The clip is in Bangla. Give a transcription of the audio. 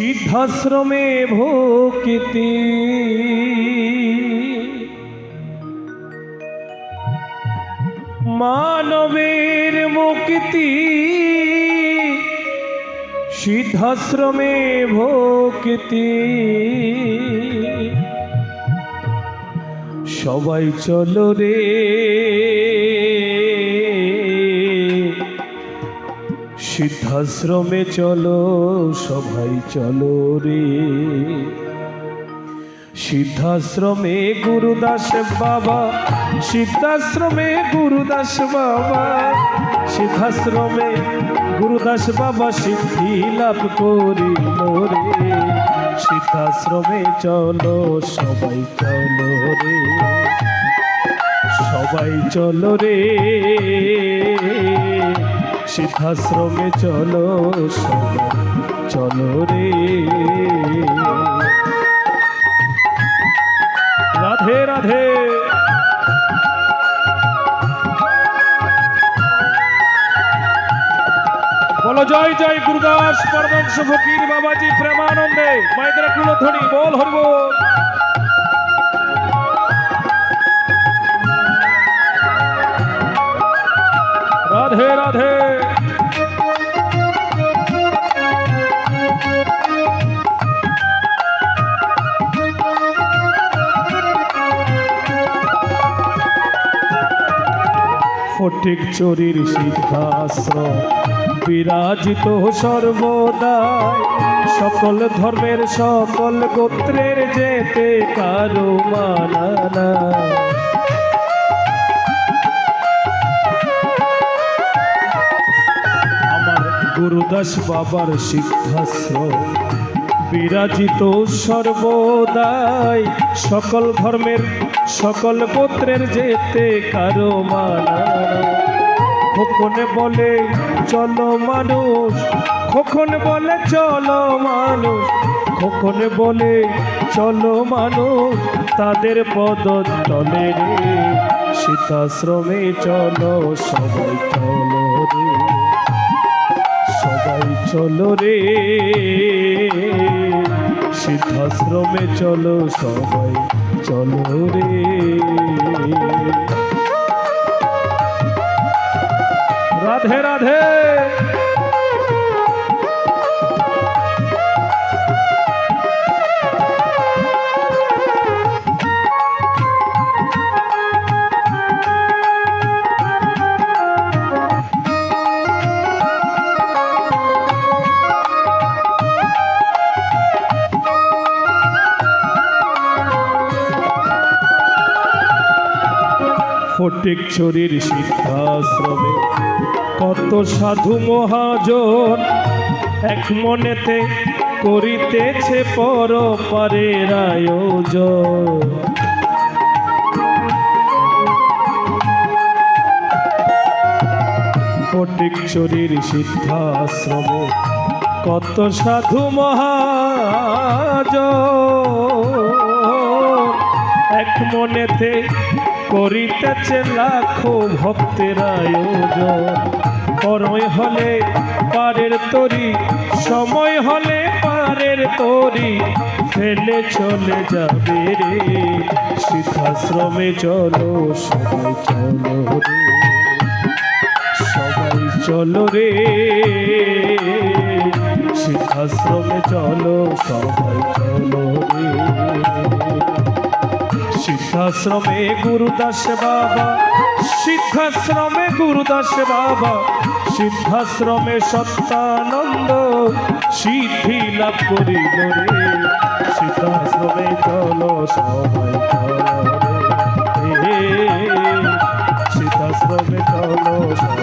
সিদ্ধাশ্রমে ভক্তি মানবের মুক্তি, সিদ্ধাশ্রমে ভক্তি। সবাই চলো রে সিদ্ধাশ্রমে চলো, সবাই চলো রে। সিদ্ধাশ্রমে গুরুদাস বাবা, সিদ্ধাশ্রমে গুরুদাস বাবা, সিদ্ধাশ্রমে গুরুদাস বাবা সিদ্ধি লাভ করিল রে। সিদ্ধাশ্রমে চলো, সবাই চলো রে, সবাই চলো রে। সিদ্ধাশ্রমে চলো, সবাই চলো রে। রাধে রাধে। বলো জয় জয় গুরুদাস পরমহংস ফকির বাবাজি প্রেমানন্দে। মাইদের কুলধ্বনি বল হরি বল। রাধে রাধে। ফটিক চোরির সিদ্ধাশ্রম বিরাজিত সর্বদাই, সকল ধর্মের সকল গোত্রের যেতে কারো মানা না। আমার গুরুদাস বাবার সিদ্ধাশ্রম বিরাজিত সর্বদাই, সকল ধর্মের সকল গোত্রের যেতে কারো মানা। খোকনে বলে চলো মানুষ, খোকনে বলে চলো মানুষ, খোকনে বলে চলো মানুষ তাদের পদতলে রে। সিদ্ধাশ্রমে চলো, সবাই চলো রে, সবাই চলো রে। সিদ্ধাশ্রমে চলো, সবাই চলো রে। রাধে রাধে। ফটিক চোরির সিদ্ধাশ্রমে কত সাধু মহাজন এক মনেতে করিতেছে পরপারের আয়োজন। ফটিক চোরির সিদ্ধাশ্রমে কত সাধু মহাজন এক মনেতে করিতেছে লাখো ভক্তের আয়োজন। করয় হলে পারের তরি, সময় হলে পারের তরি, ফেলে চলে যাবে রে। সিদ্ধাশ্রমে চলো, সবাই চলো রে, সবাই চলো রে। সিদ্ধাশ্রমে চলো, সবাই চলো রে। সিদ্ধাশ্রমে গুরুদাস বাবা, সিদ্ধাশ্রমে গুরুদাস বাবা, সিদ্ধাশ্রমে সত্যানন্দ সিদ্ধি লাভ করিল রে। সিদ্ধাশ্রমে চলো, সবাই চলো রে, সিদ্ধাশ্রমে চলো।